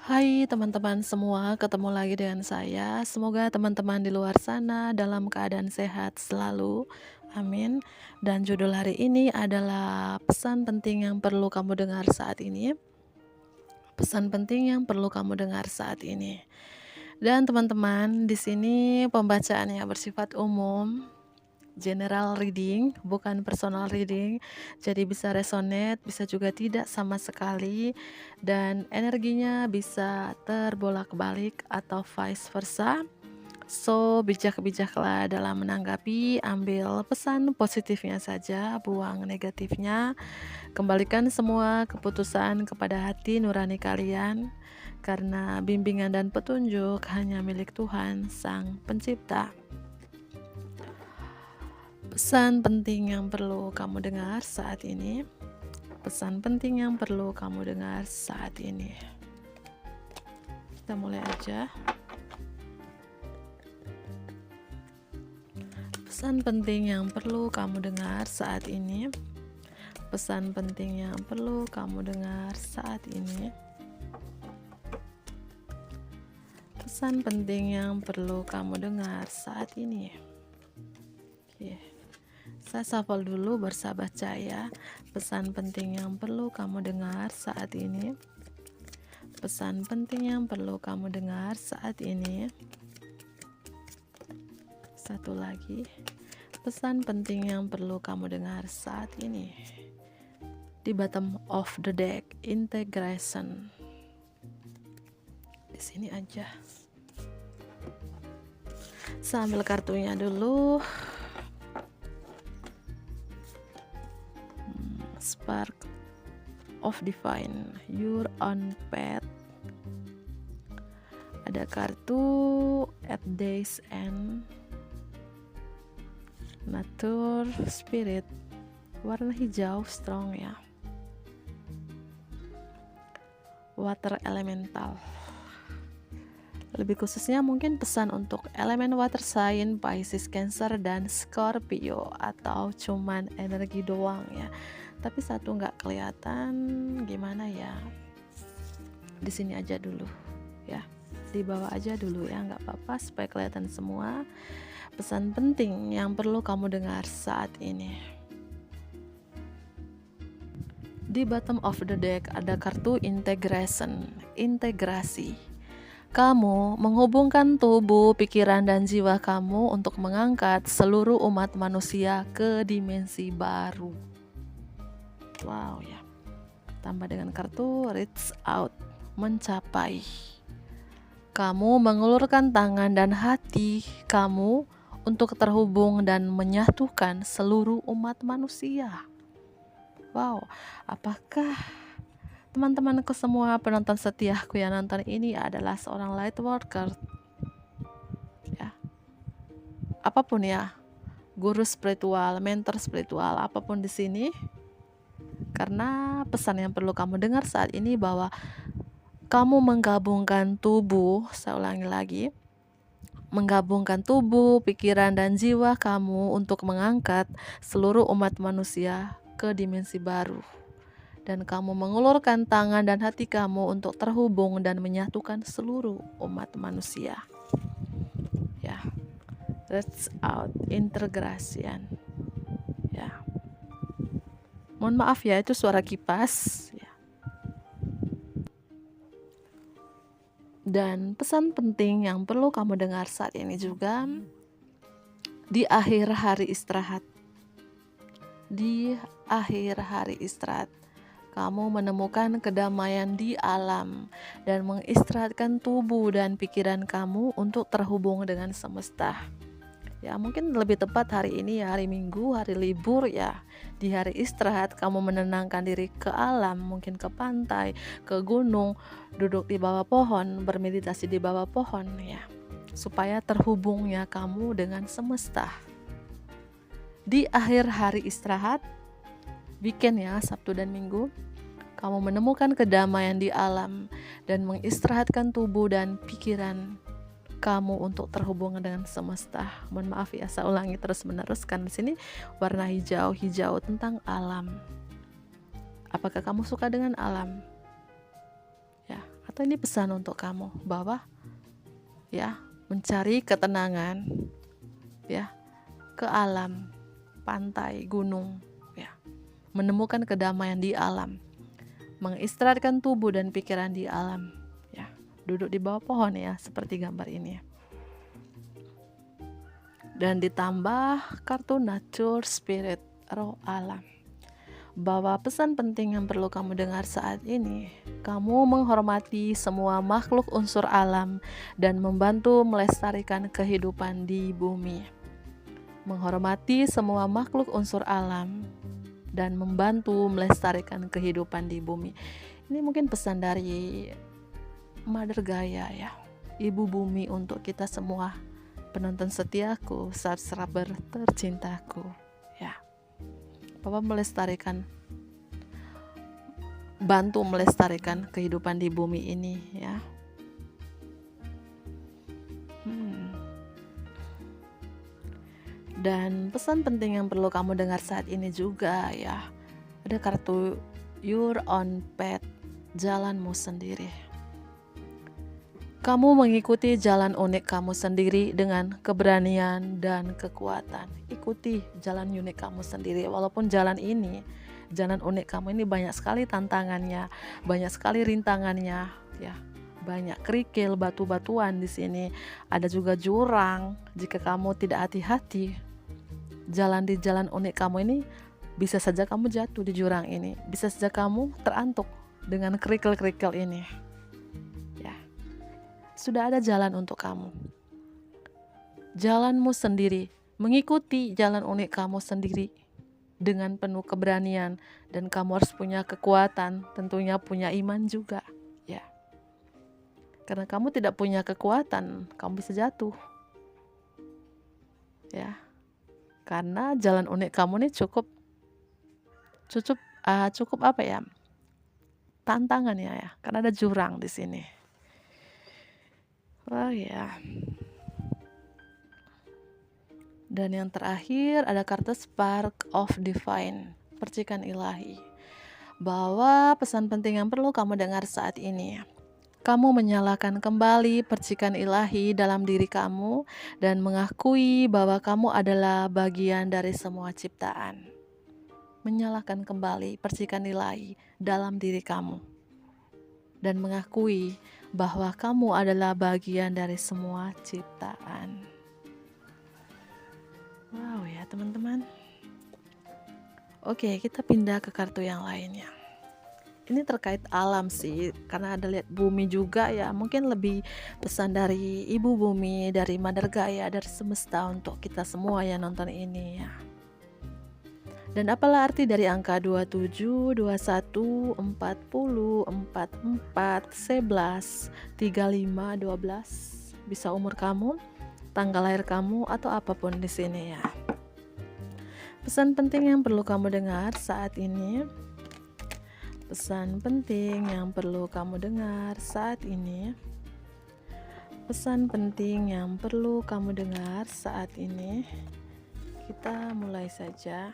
Hai teman-teman semua, ketemu lagi dengan saya. Semoga teman-teman di luar sana dalam keadaan sehat selalu. Amin. Dan judul hari ini adalah pesan penting yang perlu kamu dengar saat ini. Pesan penting yang perlu kamu dengar saat ini. Dan teman-teman, di sini pembacaannya bersifat umum, general reading, bukan personal reading. Jadi bisa resonate, bisa juga tidak sama sekali, dan energinya bisa terbolak-balik atau vice versa. So, bijak-bijaklah dalam menanggapi, ambil pesan positifnya saja, buang negatifnya. Kembalikan semua keputusan kepada hati nurani kalian, karena bimbingan dan petunjuk hanya milik Tuhan Sang Pencipta. Pesan penting yang perlu kamu dengar saat ini. Pesan penting yang perlu kamu dengar saat ini. Kita mulai aja. Pesan penting yang perlu kamu dengar saat ini. Pesan penting yang perlu kamu dengar saat ini. Pesan penting yang perlu kamu dengar saat ini. Oke. Saya shuffle dulu bersahabat cahaya. Pesan penting yang perlu kamu dengar saat ini. Pesan penting yang perlu kamu dengar saat ini. Satu lagi. Pesan penting yang perlu kamu dengar saat ini. Di bottom of the deck, integration. Di sini aja. Saya ambil kartunya dulu. Spark of Divine, your own path. Ada kartu at day's end, nature spirit, warna hijau strong ya, water elemental. Lebih khususnya mungkin pesan untuk elemen water sign, Pisces, Cancer, dan Scorpio, atau cuman energi doang ya. Tapi satu nggak kelihatan, gimana ya? Di sini aja dulu ya, di bawah aja dulu ya, nggak apa-apa supaya kelihatan semua. Pesan penting yang perlu kamu dengar saat ini. Di bottom of the deck ada kartu integration, integrasi. Kamu menghubungkan tubuh, pikiran, dan jiwa kamu untuk mengangkat seluruh umat manusia ke dimensi baru. Wow ya. Tambah dengan kartu reach out, mencapai. Kamu mengulurkan tangan dan hati kamu untuk terhubung dan menyatukan seluruh umat manusia. Wow, apakah teman-temanku semua, penonton setiaku yang nonton ini adalah seorang light worker ya, apapun ya, guru spiritual, mentor spiritual, apapun di sini. Karena pesan yang perlu kamu dengar saat ini bahwa kamu menggabungkan tubuh, saya ulangi lagi, menggabungkan tubuh, pikiran, dan jiwa kamu untuk mengangkat seluruh umat manusia ke dimensi baru. Dan kamu mengulurkan tangan dan hati kamu untuk terhubung dan menyatukan seluruh umat manusia. Ya, reach out, integration. Ya, mohon maaf ya, itu suara kipas. Ya. Dan pesan penting yang perlu kamu dengar saat ini juga, di akhir hari istirahat. Di akhir hari istirahat, kamu menemukan kedamaian di alam dan mengistirahatkan tubuh dan pikiran kamu untuk terhubung dengan semesta. Ya, mungkin lebih tepat hari ini ya, hari Minggu, hari libur ya. Di hari istirahat kamu menenangkan diri ke alam, mungkin ke pantai, ke gunung, duduk di bawah pohon, bermeditasi di bawah pohon ya. Supaya terhubungnya kamu dengan semesta. Di akhir hari istirahat, weekend ya, Sabtu dan Minggu, kamu menemukan kedamaian di alam dan mengistirahatkan tubuh dan pikiran kamu untuk terhubung dengan semesta. Mohon maaf ya, saya ulangi terus menerus karena di sini warna hijau tentang alam. Apakah kamu suka dengan alam? Ya, Atau ini pesan untuk kamu bahwa ya, mencari ketenangan ya, ke alam, pantai, gunung ya. Menemukan kedamaian di alam. Mengistirahatkan tubuh dan pikiran di alam ya. Duduk di bawah pohon ya, seperti gambar ini ya. Dan ditambah kartu nature spirit, roh alam. Bahwa pesan penting yang perlu kamu dengar saat ini, kamu menghormati semua makhluk unsur alam dan membantu melestarikan kehidupan di bumi. Menghormati semua makhluk unsur alam dan membantu melestarikan kehidupan di bumi. Ini mungkin pesan dari Mother Gaia ya, Ibu Bumi untuk kita semua, penonton setiaku, subscriber tercintaku ya. Papa bantu melestarikan kehidupan di bumi ini ya. Dan pesan penting yang perlu kamu dengar saat ini juga ya, ada kartu your own path, jalanmu sendiri. Kamu mengikuti jalan unik kamu sendiri dengan keberanian dan kekuatan. Ikuti jalan unik kamu sendiri, walaupun jalan unik kamu ini banyak sekali tantangannya, banyak sekali rintangannya ya. Banyak kerikil, batu-batuan di sini. Ada juga jurang. Jika kamu tidak hati-hati, jalan di jalan unik kamu ini, bisa saja kamu jatuh di jurang ini. Bisa saja kamu terantuk dengan kerikil-kerikil ini. Ya. Sudah ada jalan untuk kamu. Jalanmu sendiri, mengikuti jalan unik kamu sendiri dengan penuh keberanian, dan kamu harus punya kekuatan, tentunya punya iman juga. Ya. Karena kamu tidak punya kekuatan, kamu bisa jatuh. Ya. Karena jalan unik kamu ini cukup apa ya? Tantangan ya. Karena ada jurang di sini. Oh ya. Dan yang terakhir ada kartu Spark of Divine, percikan ilahi. Bahwa pesan penting yang perlu kamu dengar saat ini, kamu menyalakan kembali percikan ilahi dalam diri kamu dan mengakui bahwa kamu adalah bagian dari semua ciptaan. Menyalakan kembali percikan ilahi dalam diri kamu dan mengakui bahwa kamu adalah bagian dari semua ciptaan. Wow ya teman-teman. Oke, kita pindah ke kartu yang lainnya. Ini terkait alam sih, karena ada lihat bumi juga ya. Mungkin lebih pesan dari Ibu Bumi, dari Mother Gaia, dari semesta untuk kita semua yang nonton ini ya. Dan apalah arti dari angka 27, 21, 40, 44, 11, 35, 12? Bisa umur kamu, tanggal lahir kamu, atau apapun di sini ya. Pesan penting yang perlu kamu dengar saat ini. Pesan penting yang perlu kamu dengar saat ini. Pesan penting yang perlu kamu dengar saat ini. Kita mulai saja.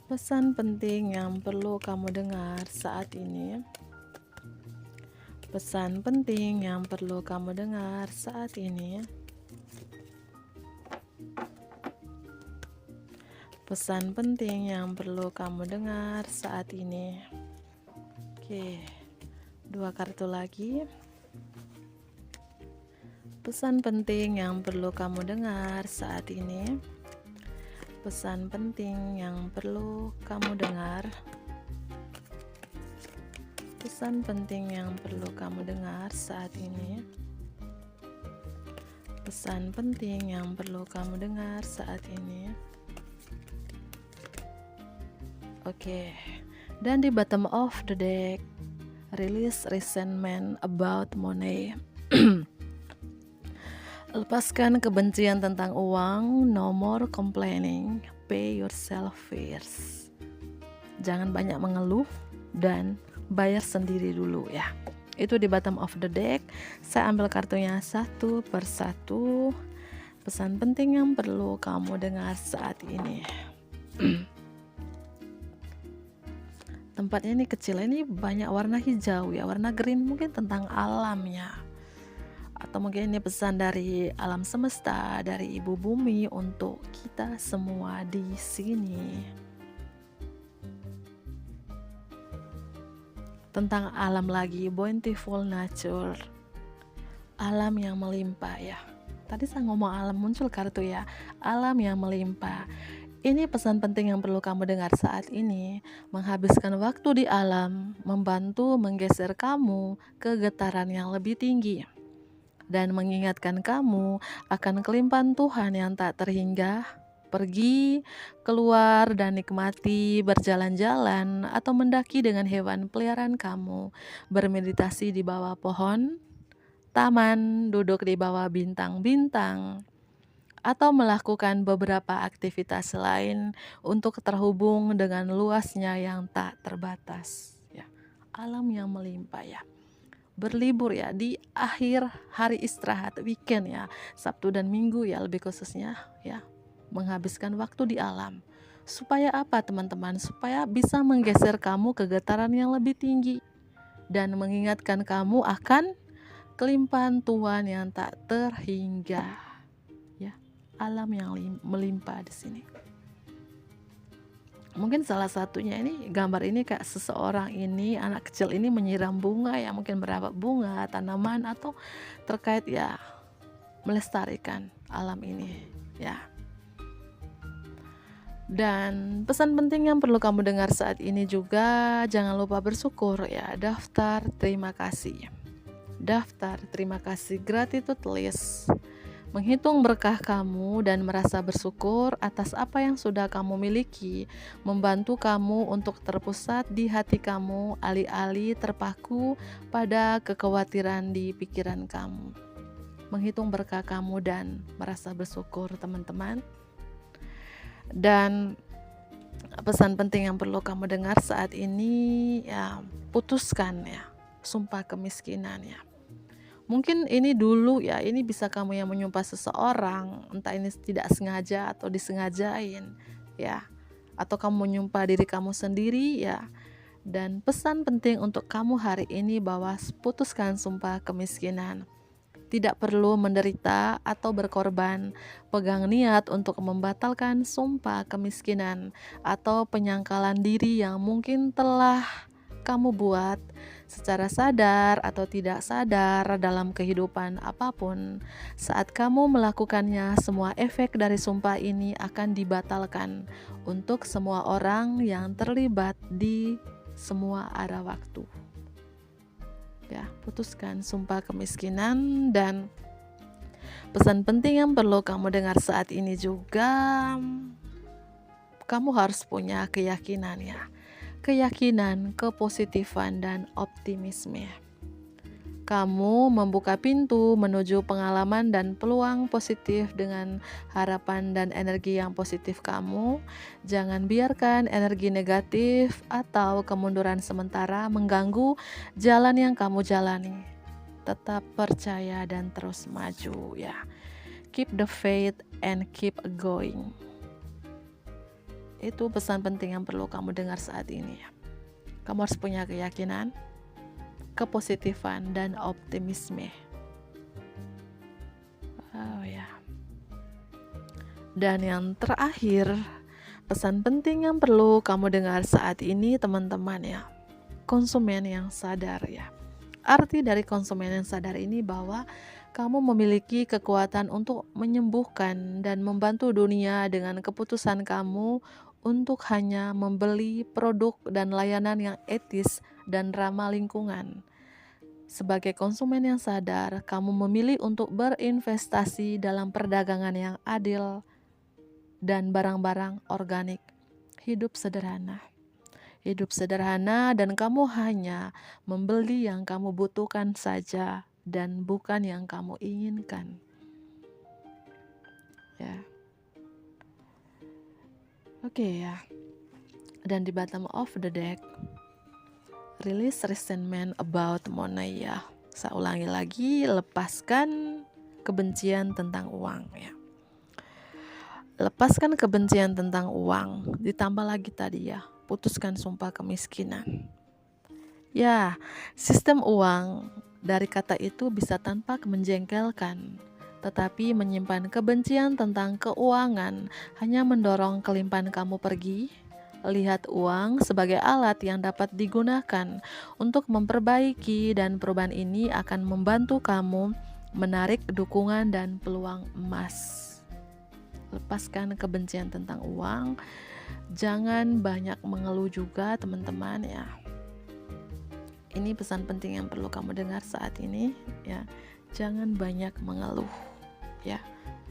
Pesan penting yang perlu kamu dengar saat ini. Pesan penting yang perlu kamu dengar saat ini. Pesan penting yang perlu kamu dengar saat ini. Oke, 2 kartu lagi. Pesan penting yang perlu kamu dengar saat ini. Pesan penting yang perlu kamu dengar. Pesan penting yang perlu kamu dengar saat ini. Pesan penting yang perlu kamu dengar saat ini. Oke, dan di bottom of the deck, release resentment about money. Lepaskan kebencian tentang uang, no more complaining, pay yourself first. Jangan banyak mengeluh dan bayar sendiri dulu ya. Itu di bottom of the deck. Saya ambil kartunya satu persatu. Pesan penting yang perlu kamu dengar saat ini. Tempatnya ini kecil, ini banyak warna hijau ya, warna green, mungkin tentang alamnya. Atau mungkin ini pesan dari alam semesta, dari ibu bumi untuk kita semua di sini. Tentang alam lagi, bountiful nature. Alam yang melimpah ya. Tadi saya ngomong alam, muncul kartu ya. Alam yang melimpah. Ini pesan penting yang perlu kamu dengar saat ini. Menghabiskan waktu di alam, membantu menggeser kamu ke getaran yang lebih tinggi. Dan mengingatkan kamu akan kelimpahan Tuhan yang tak terhingga. Pergi, keluar dan nikmati berjalan-jalan atau mendaki dengan hewan peliharaan kamu. Bermeditasi di bawah pohon, taman, duduk di bawah bintang-bintang, atau melakukan beberapa aktivitas lain untuk terhubung dengan luasnya yang tak terbatas ya. Alam yang melimpah ya. Berlibur ya di akhir hari istirahat, weekend ya, Sabtu dan Minggu ya lebih khususnya ya. Menghabiskan waktu di alam. Supaya apa teman-teman? Supaya bisa menggeser kamu ke getaran yang lebih tinggi dan mengingatkan kamu akan kelimpahan Tuhan yang tak terhingga ya. Alam yang melimpah di sini. Mungkin salah satunya ini, gambar ini kayak seseorang ini, anak kecil ini menyiram bunga ya, mungkin beberapa bunga, tanaman, atau terkait ya melestarikan alam ini ya. Dan pesan penting yang perlu kamu dengar saat ini juga, jangan lupa bersyukur ya. Daftar terima kasih. Daftar terima kasih, gratitude list. Menghitung berkah kamu dan merasa bersyukur atas apa yang sudah kamu miliki, membantu kamu untuk terpusat di hati kamu, alih-alih terpaku pada kekhawatiran di pikiran kamu. Menghitung berkah kamu dan merasa bersyukur teman-teman. Dan pesan penting yang perlu kamu dengar saat ini ya, putuskan ya sumpah kemiskinan ya. Mungkin ini dulu ya, ini bisa kamu yang menyumpah seseorang, entah ini tidak sengaja atau disengajain ya, atau kamu menyumpah diri kamu sendiri ya. Dan pesan penting untuk kamu hari ini bahwa putuskan sumpah kemiskinan. Tidak perlu menderita atau berkorban. Pegang niat untuk membatalkan sumpah kemiskinan atau penyangkalan diri yang mungkin telah kamu buat secara sadar atau tidak sadar dalam kehidupan apapun. Saat kamu melakukannya, semua efek dari sumpah ini akan dibatalkan untuk semua orang yang terlibat di semua arah waktu. Ya, putuskan sumpah kemiskinan. Dan pesan penting yang perlu kamu dengar saat ini juga, kamu harus punya keyakinan ya. Keyakinan, kepositifan, dan optimisme. Kamu membuka pintu menuju pengalaman dan peluang positif dengan harapan dan energi yang positif kamu. Jangan biarkan energi negatif atau kemunduran sementara mengganggu jalan yang kamu jalani. Tetap percaya dan terus maju ya. Keep the faith and keep going. Itu pesan penting yang perlu kamu dengar saat ini ya. Kamu harus punya keyakinan, kepositifan, dan optimisme. Oh ya. Dan yang terakhir, pesan penting yang perlu kamu dengar saat ini teman-teman ya. Konsumen yang sadar ya. Arti dari konsumen yang sadar ini bahwa kamu memiliki kekuatan untuk menyembuhkan dan membantu dunia dengan keputusan kamu untuk hanya membeli produk dan layanan yang etis dan ramah lingkungan. Sebagai konsumen yang sadar, kamu memilih untuk berinvestasi dalam perdagangan yang adil dan barang-barang organik. Hidup sederhana. Hidup sederhana dan kamu hanya membeli yang kamu butuhkan saja dan bukan yang kamu inginkan. Ya. Oke ya. Dan di bottom of the deck, release resentment about money ya. Saya ulangi lagi, lepaskan kebencian tentang uang ya. Lepaskan kebencian tentang uang. Ditambah lagi tadi ya, putuskan sumpah kemiskinan. Ya, sistem uang dari kata itu bisa tampak menjengkelkan, tetapi menyimpan kebencian tentang keuangan hanya mendorong kelimpahan kamu pergi. Lihat uang sebagai alat yang dapat digunakan untuk memperbaiki, dan perubahan ini akan membantu kamu menarik dukungan dan peluang emas. Lepaskan kebencian tentang uang. Jangan banyak mengeluh juga, teman-teman ya. Ini pesan penting yang perlu kamu dengar saat ini ya. Jangan banyak mengeluh ya.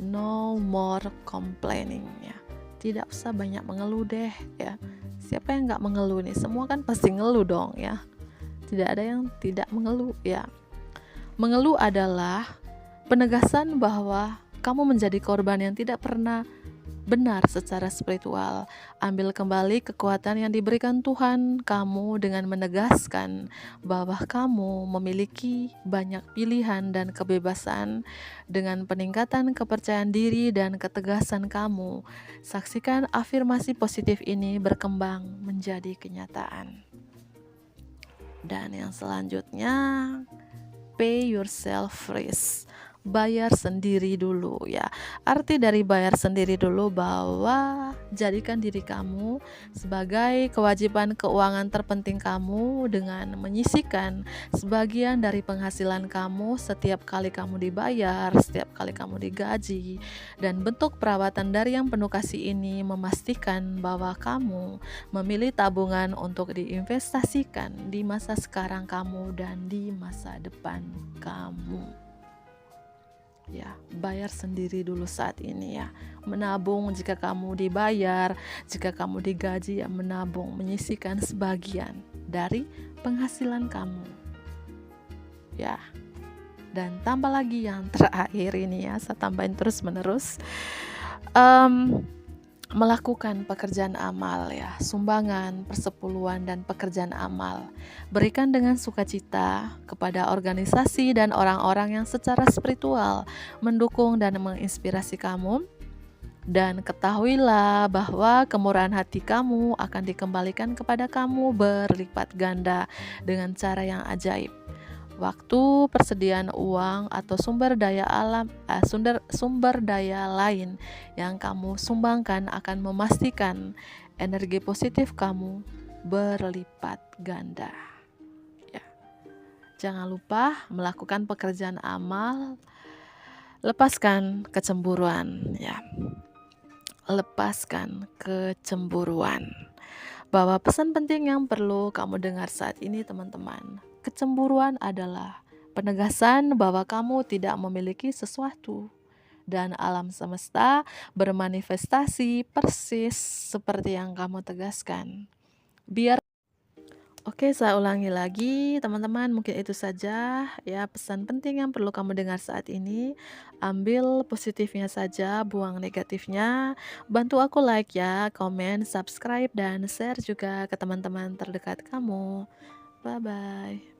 No more complaining ya. Tidak usah banyak mengeluh deh ya. Siapa yang gak mengeluh nih? Semua kan pasti ngeluh dong ya. Tidak ada yang tidak mengeluh ya. Mengeluh adalah penegasan bahwa kamu menjadi korban yang tidak pernah benar secara spiritual. Ambil kembali kekuatan yang diberikan Tuhan kamu dengan menegaskan bahwa kamu memiliki banyak pilihan dan kebebasan. Dengan peningkatan kepercayaan diri dan ketegasan kamu, saksikan afirmasi positif ini berkembang menjadi kenyataan. Dan yang selanjutnya, pay yourself first. Bayar sendiri dulu ya. Arti dari bayar sendiri dulu bahwa jadikan diri kamu sebagai kewajiban keuangan terpenting kamu dengan menyisihkan sebagian dari penghasilan kamu setiap kali kamu dibayar, setiap kali kamu digaji. Dan bentuk perawatan dari yang penuh kasih ini memastikan bahwa kamu memilih tabungan untuk diinvestasikan di masa sekarang kamu dan di masa depan kamu. Ya, bayar sendiri dulu saat ini ya. Menabung jika kamu dibayar, jika kamu digaji ya, menabung, menyisihkan sebagian dari penghasilan kamu. Ya. Dan tambah lagi yang terakhir ini ya, saya tambahin terus menerus. Melakukan pekerjaan amal ya, sumbangan, persepuluhan, dan pekerjaan amal. Berikan dengan sukacita kepada organisasi dan orang-orang yang secara spiritual mendukung dan menginspirasi kamu. Dan ketahuilah bahwa kemurahan hati kamu akan dikembalikan kepada kamu berlipat ganda dengan cara yang ajaib. Waktu, persediaan uang, atau sumber daya lain yang kamu sumbangkan akan memastikan energi positif kamu berlipat ganda. Ya. Jangan lupa melakukan pekerjaan amal. Lepaskan kecemburuan ya. Lepaskan kecemburuan. Bahwa pesan penting yang perlu kamu dengar saat ini, teman-teman. Kecemburuan adalah penegasan bahwa kamu tidak memiliki sesuatu, dan alam semesta bermanifestasi persis seperti yang kamu tegaskan. Oke, saya ulangi lagi, teman-teman. Mungkin itu saja ya pesan penting yang perlu kamu dengar saat ini. Ambil positifnya saja, buang negatifnya. Bantu aku like ya, komen, subscribe, dan share juga ke teman-teman terdekat kamu. Bye-bye.